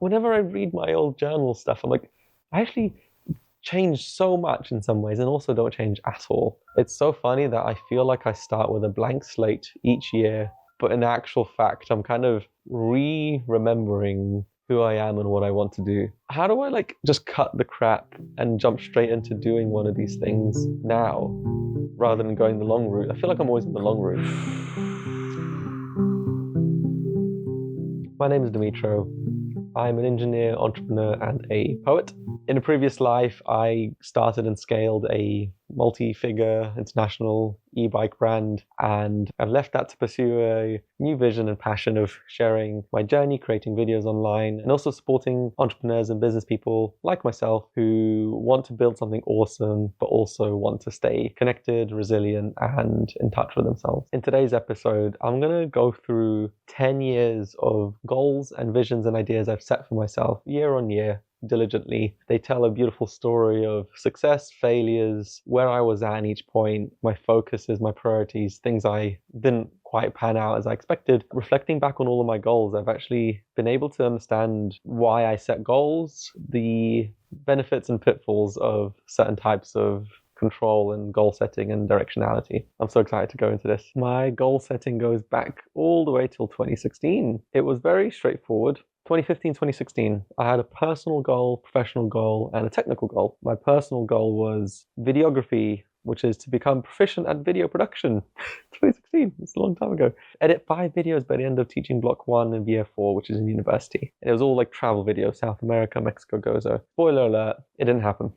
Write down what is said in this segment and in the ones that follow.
whenever I read my old journal stuff, I'm like, I actually changed so much in some ways and also don't change at all. It's so funny that I feel like I start with a blank slate each year, but in actual fact, I'm kind of remembering who I am and what I want to do. How do I just cut the crap and jump straight into doing one of these things now rather than going the long route? I feel like I'm always in the long route. My name is Dimitro. I'm an engineer, entrepreneur, and a poet. In a previous life, I started and scaled a multi-figure international e-bike brand, and I've left that to pursue a new vision and passion of sharing my journey, creating videos online, and also supporting entrepreneurs and business people like myself who want to build something awesome, but also want to stay connected, resilient, and in touch with themselves. In today's episode, I'm going to go through 10 years of goals and visions and ideas I've set for myself year on year, diligently. They tell a beautiful story of success, failures, where I was at each point, my focuses, my priorities, things I didn't quite pan out as I expected. Reflecting back on all of my goals, I've actually been able to understand why I set goals, the benefits and pitfalls of certain types of control and goal setting and directionality. I'm so excited to go into this. My goal setting goes back all the way till 2016. It was very straightforward. 2015, 2016, I had a personal goal, professional goal, and a technical goal. My personal goal was videography, which is to become proficient at video production. 2016, it's a long time ago. Edit 5 videos by the end of teaching block 1 in year 4, which is in university. It was all travel videos, South America, Mexico, Gozo. Spoiler alert, it didn't happen.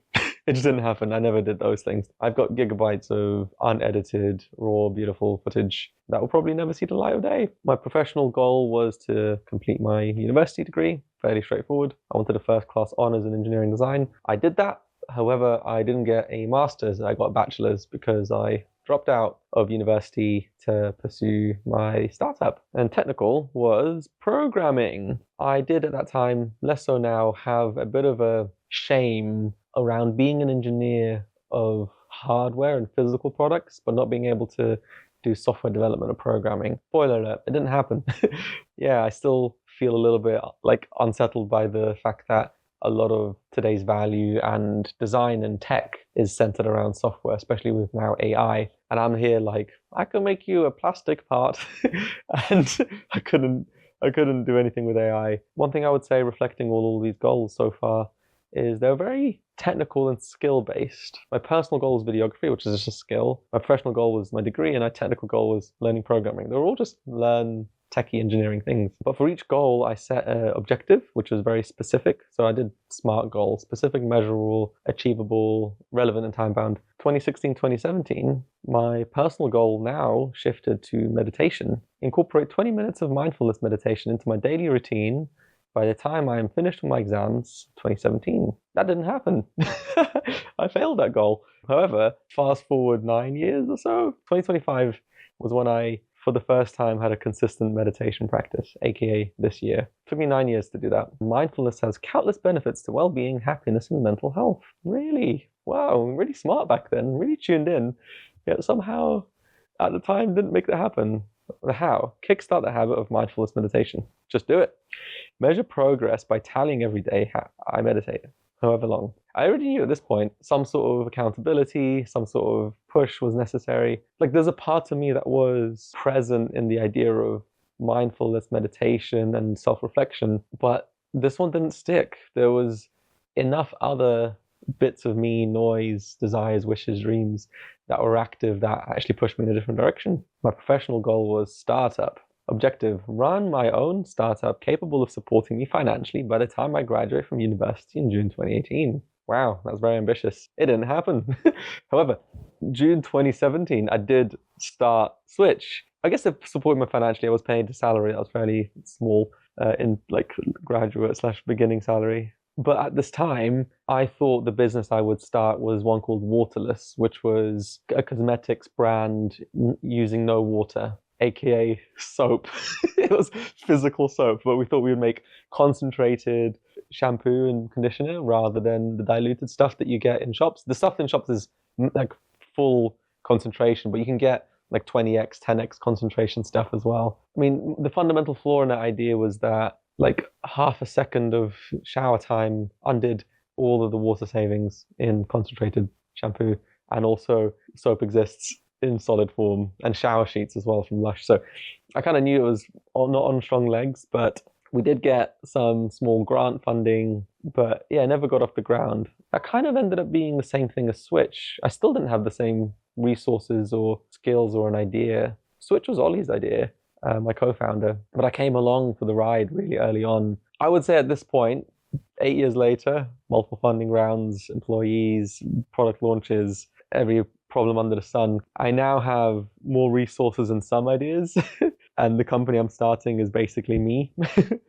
It just didn't happen. I never did those things. I've got gigabytes of unedited, raw, beautiful footage that will probably never see the light of day. My professional goal was to complete my university degree. Fairly straightforward. I wanted a first-class honors in engineering design. I did that. However, I didn't get a master's. I got a bachelor's because I dropped out of university to pursue my startup. And technical was programming. I did at that time, less so now, have a bit of a shame around being an engineer of hardware and physical products, but not being able to do software development or programming. Spoiler alert, it didn't happen. Yeah, I still feel a little bit unsettled by the fact that a lot of today's value and design and tech is centered around software, especially with now AI. And I'm here I can make you a plastic part. And I couldn't do anything with AI. One thing I would say, reflecting all these goals so far, is they're very technical and skill-based. My personal goal was videography, which is just a skill. My professional goal was my degree, and my technical goal was learning programming. They were all just learn techie engineering things. But for each goal, I set an objective, which was very specific. So I did SMART goals: specific, measurable, achievable, relevant, and time-bound. 2016, 2017, my personal goal now shifted to meditation. Incorporate 20 minutes of mindfulness meditation into my daily routine by the time I am finished with my exams. 2017. That didn't happen. I failed that goal. However, fast forward 9 years or so, 2025 was when I, for the first time, had a consistent meditation practice, aka this year. It took me 9 years to do that. Mindfulness has countless benefits to well-being, happiness, and mental health. Really? Wow, I'm really smart back then, really tuned in. Yet somehow, at the time, didn't make that happen. How? Kickstart the habit of mindfulness meditation. Just do it. Measure progress by tallying every day I meditate, however long. I already knew at this point some sort of accountability, some sort of push was necessary. There's a part of me that was present in the idea of mindfulness meditation and self-reflection, but this one didn't stick. There was enough other bits of me, noise, desires, wishes, dreams that were active that actually pushed me in a different direction. My professional goal was startup. Objective: run my own startup capable of supporting me financially by the time I graduate from university in June 2018. Wow, that's very ambitious. It didn't happen. However, June 2017, I did start Switch. I guess to support me financially, I was paid a salary that was fairly small in graduate / beginning salary. But at this time, I thought the business I would start was one called Waterless, which was a cosmetics brand using no water, aka soap. It was physical soap, but we thought we would make concentrated shampoo and conditioner rather than the diluted stuff that you get in shops. The stuff in shops is full concentration, but you can get 20x, 10x concentration stuff as well. I mean, the fundamental flaw in that idea was that like half a second of shower time undid all of the water savings in concentrated shampoo. And also soap exists in solid form, and shower sheets as well from Lush. So I kind of knew it was not on strong legs, but we did get some small grant funding, but yeah, never got off the ground. That kind of ended up being the same thing as Switch. I still didn't have the same resources or skills or an idea. Switch was Ollie's idea, my co-founder, but I came along for the ride really early on. I would say at this point, 8 years later, multiple funding rounds, employees, product launches, every problem under the sun, I now have more resources and some ideas. And the company I'm starting is basically me.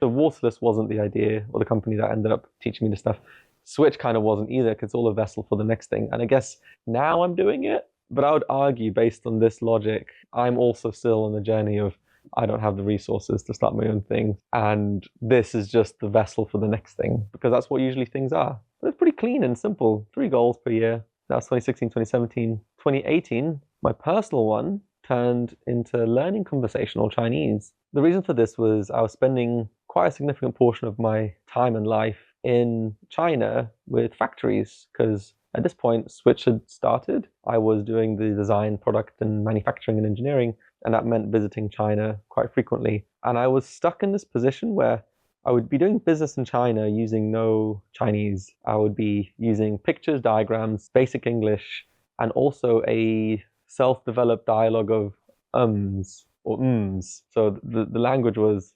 So Waterless wasn't the idea or the company that ended up teaching me the stuff. Switch kind of wasn't either, because it's all a vessel for the next thing. And I guess now I'm doing it. But I would argue, based on this logic, I'm also still on the journey of I don't have the resources to start my own thing. And this is just the vessel for the next thing, because that's what usually things are. But it's pretty clean and simple. 3 goals per year. That's 2016, 2017. 2018, my personal one turned into learning conversational Chinese. The reason for this was I was spending quite a significant portion of my time and life in China with factories, because at this point, Switch had started. I was doing the design, product, and manufacturing and engineering, and that meant visiting China quite frequently. And I was stuck in this position where I would be doing business in China using no Chinese. I would be using pictures, diagrams, basic English, and also a self-developed dialogue of ums or ums. So the language was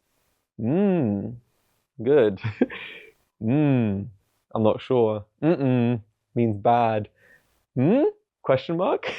good. I'm not sure. Means bad. Question mark?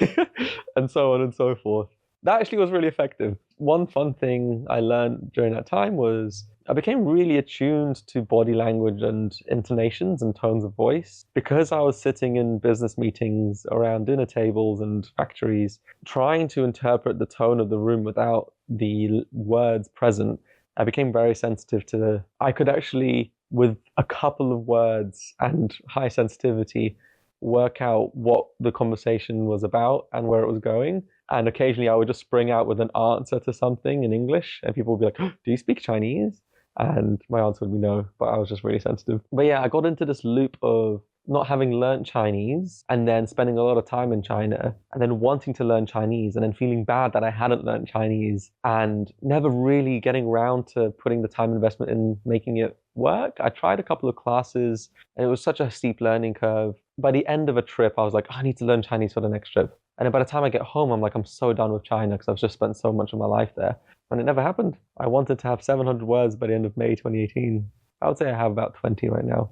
And so on and so forth. That actually was really effective. One fun thing I learned during that time was I became really attuned to body language and intonations and tones of voice. Because I was sitting in business meetings around dinner tables and factories, trying to interpret the tone of the room without the words present, I became very sensitive to I could actually, with a couple of words and high sensitivity, work out what the conversation was about and where it was going. And occasionally I would just spring out with an answer to something in English, and people would be like, oh, do you speak Chinese? And my answer would be no, but I was just really sensitive. But yeah, I got into this loop of not having learned Chinese and then spending a lot of time in China and then wanting to learn Chinese and then feeling bad that I hadn't learned Chinese and never really getting around to putting the time investment in making it work. I tried a couple of classes and it was such a steep learning curve. By the end of a trip, I was like, I need to learn Chinese for the next trip. And then by the time I get home, I'm like, I'm so done with China because I've just spent so much of my life there. And it never happened. I wanted to have 700 words by the end of May 2018. I would say I have about 20 right now.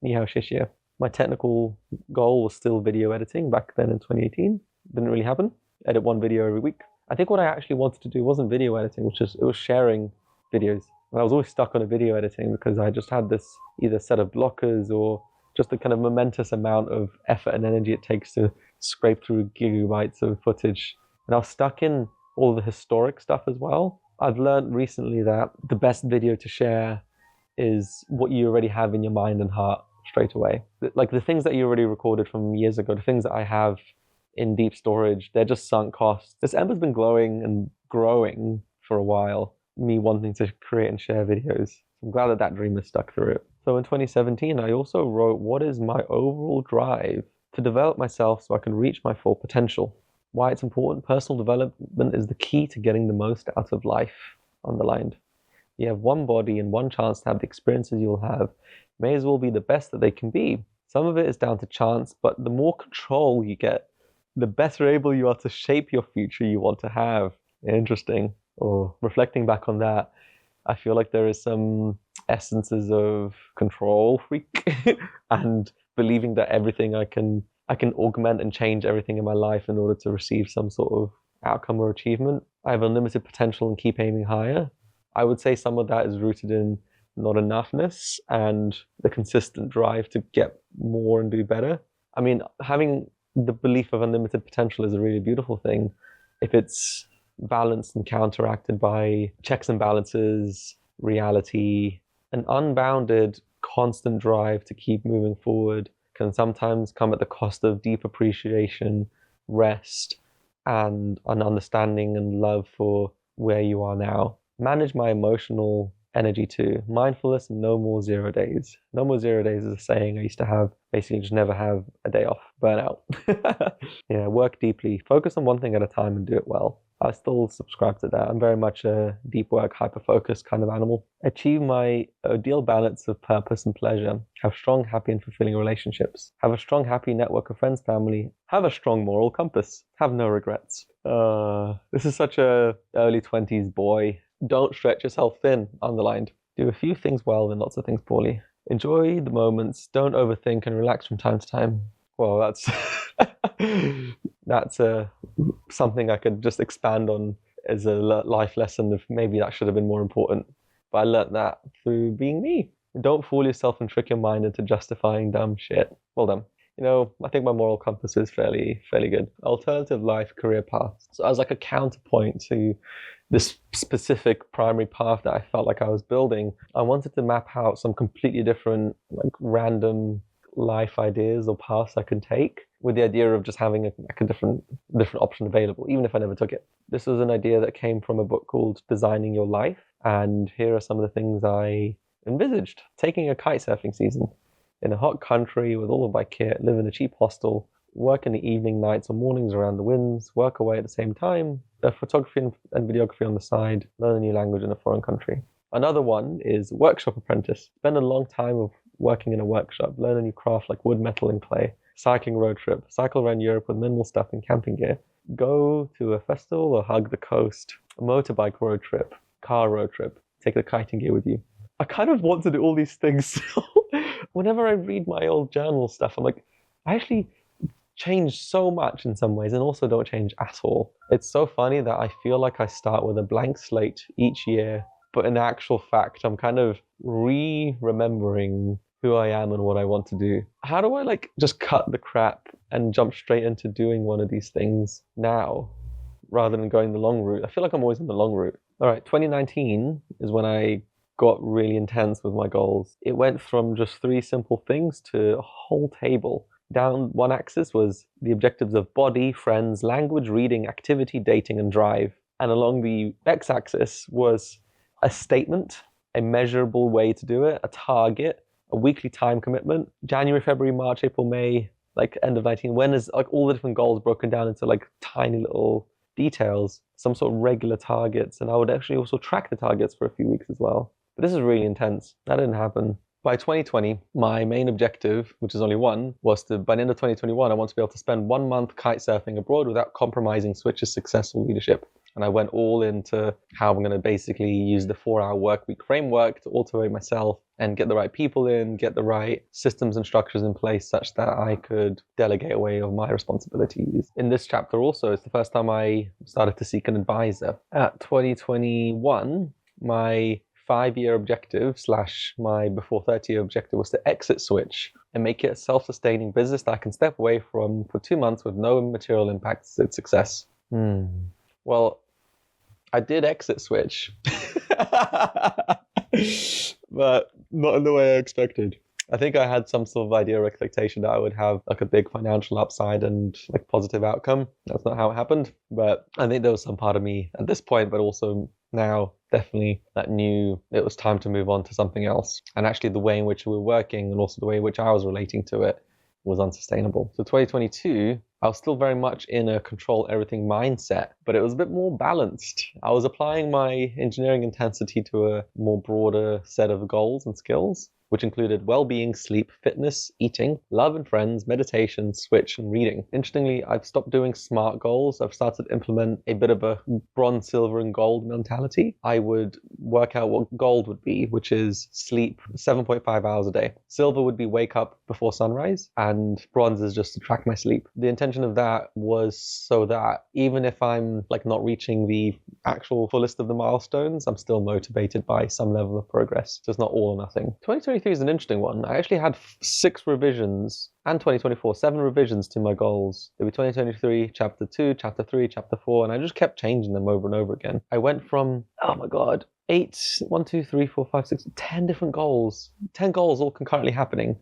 Ni hao xie xie. My technical goal was still video editing back then in 2018. Didn't really happen. Edit 1 video every week. I think what I actually wanted to do wasn't video editing, it was sharing videos. And I was always stuck on a video editing because I just had this either set of blockers or just the kind of momentous amount of effort and energy it takes to scrape through gigabytes of footage. And I was stuck in all the historic stuff as well. I've learned recently that the best video to share is what you already have in your mind and heart straight away. Like the things that you already recorded from years ago, the things that I have in deep storage, they're just sunk costs. This ember's been glowing and growing for a while, me wanting to create and share videos. I'm glad that dream is stuck through it. So in 2017, I also wrote what is my overall drive to develop myself so I can reach my full potential. Why it's important. Personal development is the key to getting the most out of life, underlined. You have one body and one chance to have the experiences you'll have. May as well be the best that they can be. Some of it is down to chance, but the more control you get, the better able you are to shape your future you want to have. Interesting. Or reflecting back on that, I feel like there is some essences of control freak and believing that everything I can augment and change everything in my life in order to receive some sort of outcome or achievement. I have unlimited potential and keep aiming higher. I would say some of that is rooted in not enoughness and the consistent drive to get more and do better. I mean, having the belief of unlimited potential is a really beautiful thing if it's balanced and counteracted by checks and balances, reality. An unbounded, constant drive to keep moving forward can sometimes come at the cost of deep appreciation, rest, and an understanding and love for where you are now. Manage my emotional energy to. Mindfulness, no more 0 days. No more 0 days is a saying I used to have. Basically, just never have a day off. Burnout. Yeah, work deeply. Focus on one thing at a time and do it well. I still subscribe to that. I'm very much a deep work, hyper-focused kind of animal. Achieve my ideal balance of purpose and pleasure. Have strong, happy, and fulfilling relationships. Have a strong, happy network of friends, family. Have a strong moral compass. Have no regrets. This is such a early 20s boy. Don't stretch yourself thin, underlined. Do a few things well and lots of things poorly. Enjoy the moments. Don't overthink and relax from time to time. Well, that's that's something I could just expand on as a life lesson of maybe that should have been more important. But I learned that through being me. Don't fool yourself and trick your mind into justifying dumb shit. Well done. I think my moral compass is fairly good. Alternative life career paths. So as like a counterpoint to this specific primary path that I felt like I was building, I wanted to map out some completely different, like random life ideas or paths I can take, with the idea of just having a different option available, even if I never took it. This was an idea that came from a book called Designing Your Life, and here are some of the things I envisaged. Taking a kite surfing season in a hot country with all of my kit, live in a cheap hostel, work in the evening, nights, or mornings around the winds, work away at the same time, photography and videography on the side, learn a new language in a foreign country. Another one is workshop apprentice. Spend a long time of working in a workshop, learn a new craft like wood, metal, and clay. Cycling road trip, cycle around Europe with minimal stuff and camping gear. Go to a festival or hug the coast. A motorbike road trip, car road trip. Take the kiting gear with you. I kind of want to do all these things. Whenever I read my old journal stuff, I'm like, I actually change so much in some ways and also don't change at all. It's so funny that I feel like I start with a blank slate each year, but in actual fact, I'm kind of remembering who I am and what I want to do. How do I just cut the crap and jump straight into doing one of these things now rather than going the long route? I feel like I'm always in the long route. All right, 2019 is when I got really intense with my goals. It went from just 3 simple things to a whole table. Down one axis was the objectives of body, friends, language, reading, activity, dating, and drive. And along the x-axis was a statement, a measurable way to do it, a target, a weekly time commitment. January, February, March, April, May, end of 19. When is all the different goals broken down into tiny little details, some sort of regular targets. And I would actually also track the targets for a few weeks as well. But this is really intense. That didn't happen. By 2020, my main objective, which is only one, was by the end of 2021, I want to be able to spend 1 month kite surfing abroad without compromising Switch's successful leadership. And I went all into how I'm going to basically use the 4-hour workweek framework to automate myself and get the right people in, get the right systems and structures in place such that I could delegate away of my responsibilities. In this chapter also, it's the first time I started to seek an advisor. At 2021, my 5-year objective / my before 30-year objective was to exit Switch and make it a self-sustaining business that I can step away from for 2 months with no material impact to its success. Well, I did exit Switch, but not in the way I expected. I think I had some sort of idea or expectation that I would have a big financial upside and positive outcome. That's not how it happened. But I think there was some part of me at this point, but also now definitely that knew it was time to move on to something else. And actually the way in which we were working and also the way in which I was relating to it was unsustainable. So 2022, I was still very much in a control everything mindset, but it was a bit more balanced. I was applying my engineering intensity to a more broader set of goals and skills, which included well-being, sleep, fitness, eating, love and friends, meditation, Switch, and reading. Interestingly, I've stopped doing SMART goals. I've started to implement a bit of a bronze, silver, and gold mentality. I would work out what gold would be, which is sleep 7.5 hours a day. Silver would be wake up before sunrise, and bronze is just to track my sleep. The intention of that was so that even if I'm not reaching the actual fullest of the milestones, I'm still motivated by some level of progress. So it's not all or nothing. 2023 is an interesting one. I actually had 6 revisions, and 2024, 7 revisions to my goals. There were 2023, chapter 2, chapter 3, chapter 4, and I just kept changing them over and over again. I went from, oh my God, 8, 1, 2, 3, 4, 5, 6, 10 different goals. 10 goals all concurrently happening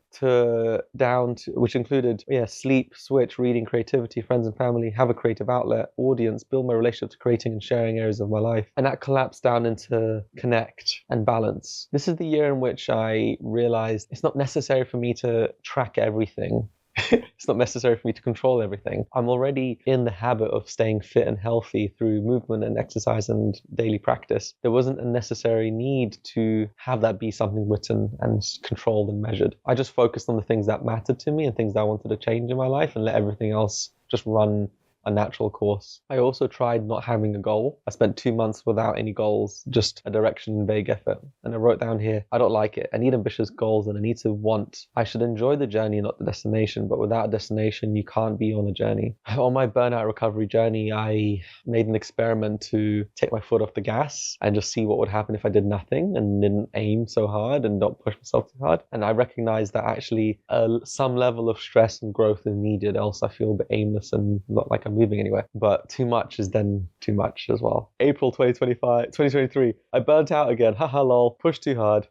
down to, which included, sleep, switch, reading, creativity, friends and family, have a creative outlet, audience, build my relationship to creating and sharing areas of my life. And that collapsed down into connect and balance. This is the year in which I realized it's not necessary for me to track everything. It's not necessary for me to control everything. I'm already in the habit of staying fit and healthy through movement and exercise and daily practice. There wasn't a necessary need to have that be something written and controlled and measured. I just focused on the things that mattered to me and things that I wanted to change in my life and let everything else just run a natural course. I also tried not having a goal. I spent 2 months without any goals, just a direction and vague effort. And I wrote down here, I don't like it. I need ambitious goals and I need to want. I should enjoy the journey, not the destination. But without a destination, you can't be on a journey. On my burnout recovery journey, I made an experiment to take my foot off the gas and just see what would happen if I did nothing and didn't aim so hard and not push myself too hard. And I recognized that actually some level of stress and growth is needed, else I feel a bit aimless and not like I'm moving anywhere. But too much is then too much as well. April 2023, I burnt out again. Haha lol, pushed too hard.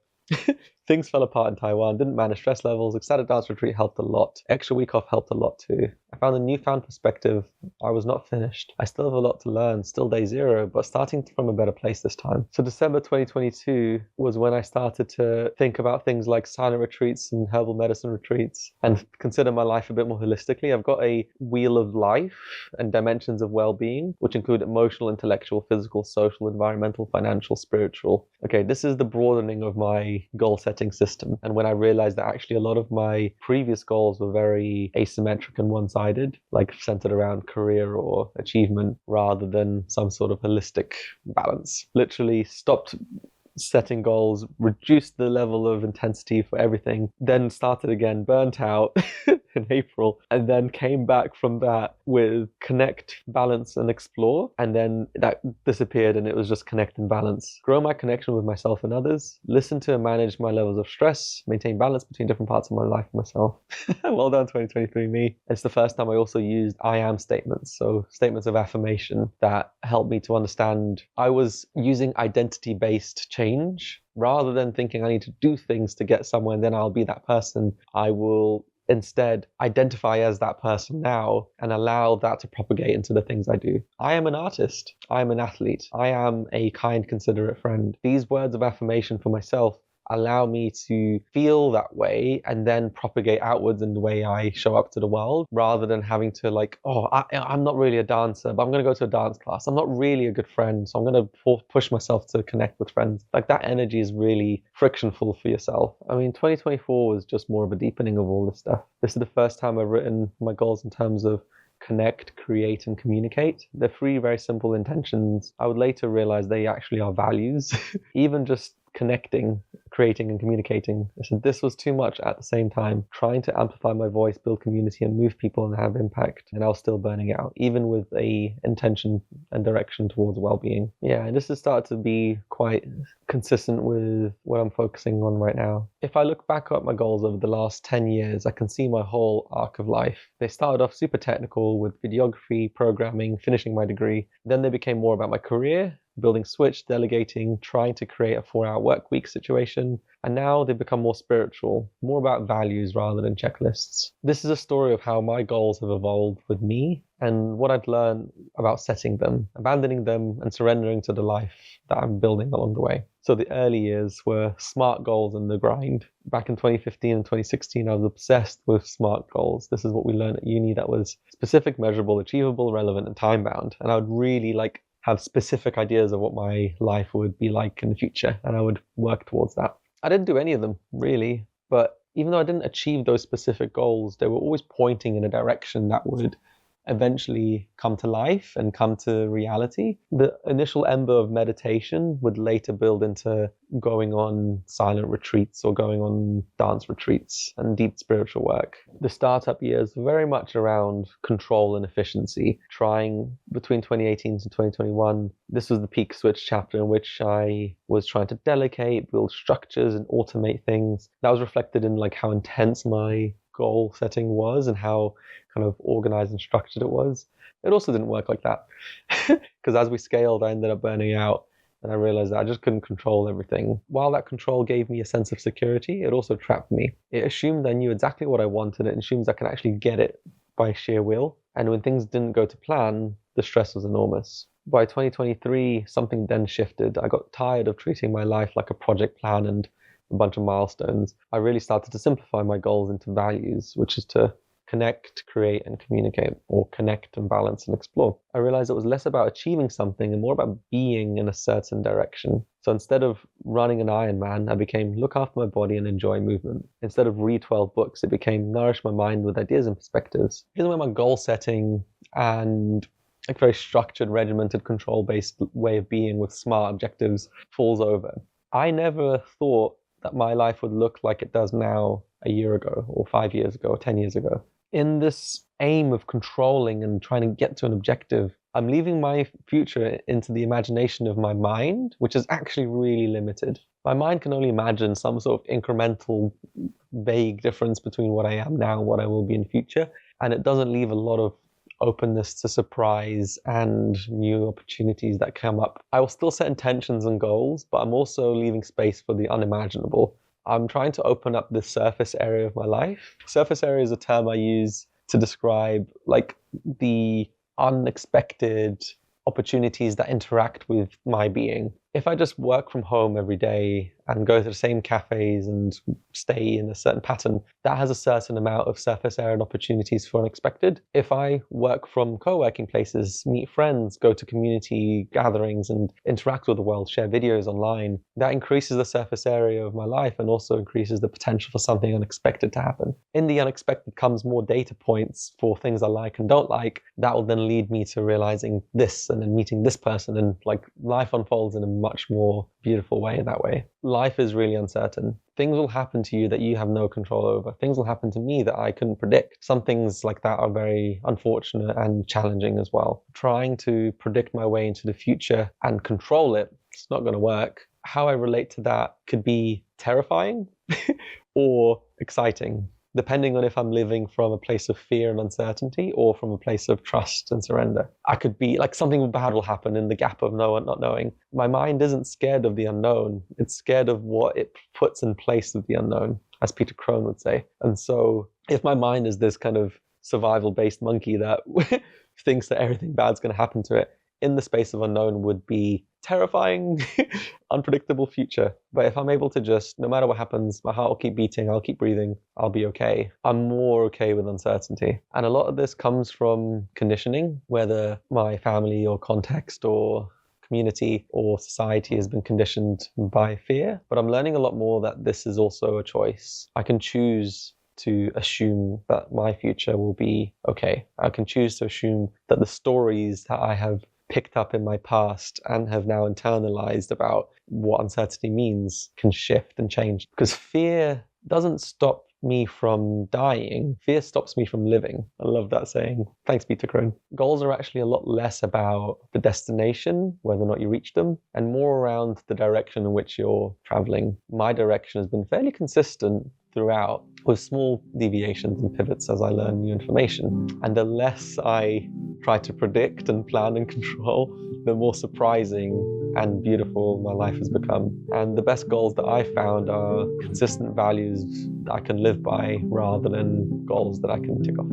Things fell apart in Taiwan, didn't manage stress levels. Ecstatic dance retreat helped a lot. Extra week off helped a lot too. I found a newfound perspective. I was not finished. I still have a lot to learn, still day zero, but starting from a better place this time. So December 2022 was when I started to think about things like silent retreats and herbal medicine retreats and consider my life a bit more holistically. I've got a wheel of life and dimensions of well-being, which include emotional, intellectual, physical, social, environmental, financial, spiritual. Okay, this is the broadening of my goal setting system. And when I realized that actually a lot of my previous goals were very asymmetric and one-sided, like centered around career or achievement rather than some sort of holistic balance. Literally stopped setting goals, reduced the level of intensity for everything, then started again, burnt out in April, and then came back from that with connect, balance, and explore. And then that disappeared and it was just connect and balance. Grow my connection with myself and others, listen to and manage my levels of stress, maintain balance between different parts of my life and myself. Well done, 2023 me. It's the first time I also used I am statements, so statements of affirmation that helped me to understand I was using identity-based change rather than thinking I need to do things to get somewhere and then I'll be that person. I will instead identify as that person now and allow that to propagate into the things I do. I am an artist. I am an athlete. I am a kind, considerate friend. These words of affirmation for myself allow me to feel that way and then propagate outwards in the way I show up to the world, rather than having to I'm not really a dancer, but I'm going to go to a dance class. I'm not really a good friend, so I'm going to push myself to connect with friends. Like, that energy is really frictionful for yourself. I mean, 2024 was just more of a deepening of all this stuff. This is the first time I've written my goals in terms of connect, create, and communicate. They're 3 very simple intentions. I would later realize they actually are values. Even just connecting, creating, and communicating. So this was too much at the same time. Trying to amplify my voice, build community, and move people and have impact. And I was still burning out, even with a intention and direction towards well-being. Yeah, and this has started to be quite consistent with what I'm focusing on right now. If I look back at my goals over the last 10 years, I can see my whole arc of life. They started off super technical with videography, programming, finishing my degree. Then they became more about my career, building Switch, delegating, trying to create a 4-hour work week situation. And now they become more spiritual, more about values rather than checklists. This is a story of how my goals have evolved with me and what I've learned about setting them, abandoning them, and surrendering to the life that I'm building along the way. So the early years were SMART goals and the grind. Back in 2015 and 2016, I was obsessed with SMART goals. This is what we learned at uni, that was specific, measurable, achievable, relevant, and time-bound. And I would really have specific ideas of what my life would be like in the future, and I would work towards that. I didn't do any of them, really, but even though I didn't achieve those specific goals, they were always pointing in a direction that would eventually come to life and come to reality. The initial ember of meditation would later build into going on silent retreats or going on dance retreats and deep spiritual work. The startup years were very much around control and efficiency, trying between 2018 to 2021. This was the peak Switch chapter in which I was trying to delegate, build structures, and automate things. That was reflected in how intense my goal setting was and how kind of organized and structured it was. It also didn't work like that because as we scaled, I ended up burning out and I realized that I just couldn't control everything. While that control gave me a sense of security, it also trapped me. It assumed I knew exactly what I wanted. It assumes I can actually get it by sheer will. And when things didn't go to plan, the stress was enormous. By 2023, something then shifted. I got tired of treating my life like a project plan and a bunch of milestones. I really started to simplify my goals into values, which is to connect, create, and communicate, or connect and balance and explore. I realized it was less about achieving something and more about being in a certain direction. So instead of running an Ironman, I became look after my body and enjoy movement. Instead of read 12 books, it became nourish my mind with ideas and perspectives. Here's where my goal setting and a very structured, regimented, control-based way of being with smart objectives falls over. I never thought that my life would look like it does now a year ago, or 5 years ago, or 10 years ago. In this aim of controlling and trying to get to an objective, I'm leaving my future into the imagination of my mind, which is actually really limited. My mind can only imagine some sort of incremental, vague difference between what I am now and what I will be in the future, and it doesn't leave a lot of openness to surprise and new opportunities that come up. I will still set intentions and goals, but I'm also leaving space for the unimaginable. I'm trying to open up the surface area of my life. Surface area is a term I use to describe like the unexpected opportunities that interact with my being. If I just work from home every day and go to the same cafes and stay in a certain pattern, that has a certain amount of surface area and opportunities for unexpected. If I work from co-working places, meet friends, go to community gatherings and interact with the world, share videos online, that increases the surface area of my life and also increases the potential for something unexpected to happen. In the unexpected comes more data points for things I like and don't like. That will then lead me to realizing this and then meeting this person, and like life unfolds in a much more beautiful way that way. Life is really uncertain. Things will happen to you that you have no control over. Things will happen to me that I couldn't predict. Some things like that are very unfortunate and challenging as well. Trying to predict my way into the future and control it, it's not going to work. How I relate to that could be terrifying or exciting, depending on if I'm living from a place of fear and uncertainty or from a place of trust and surrender. I could be like something bad will happen in the gap of not knowing. My mind isn't scared of the unknown. It's scared of what it puts in place of the unknown, as Peter Crone would say. And so if my mind is this kind of survival-based monkey that thinks that everything bad's going to happen to it, in the space of unknown would be terrifying, unpredictable future. But if I'm able to just, no matter what happens, my heart will keep beating, I'll keep breathing, I'll be okay. I'm more okay with uncertainty. And a lot of this comes from conditioning, whether my family or context or community or society has been conditioned by fear. But I'm learning a lot more that this is also a choice. I can choose to assume that my future will be okay. I can choose to assume that the stories that I have picked up in my past and have now internalized about what uncertainty means can shift and change. Because fear doesn't stop me from dying. Fear stops me from living. I love that saying. Thanks, Peter Crone. Goals are actually a lot less about the destination, whether or not you reach them, and more around the direction in which you're traveling. My direction has been fairly consistent throughout, with small deviations and pivots as I learn new information. And the less I try to predict and plan and control, the more surprising and beautiful my life has become. And the best goals that I found are consistent values that I can live by rather than goals that I can tick off.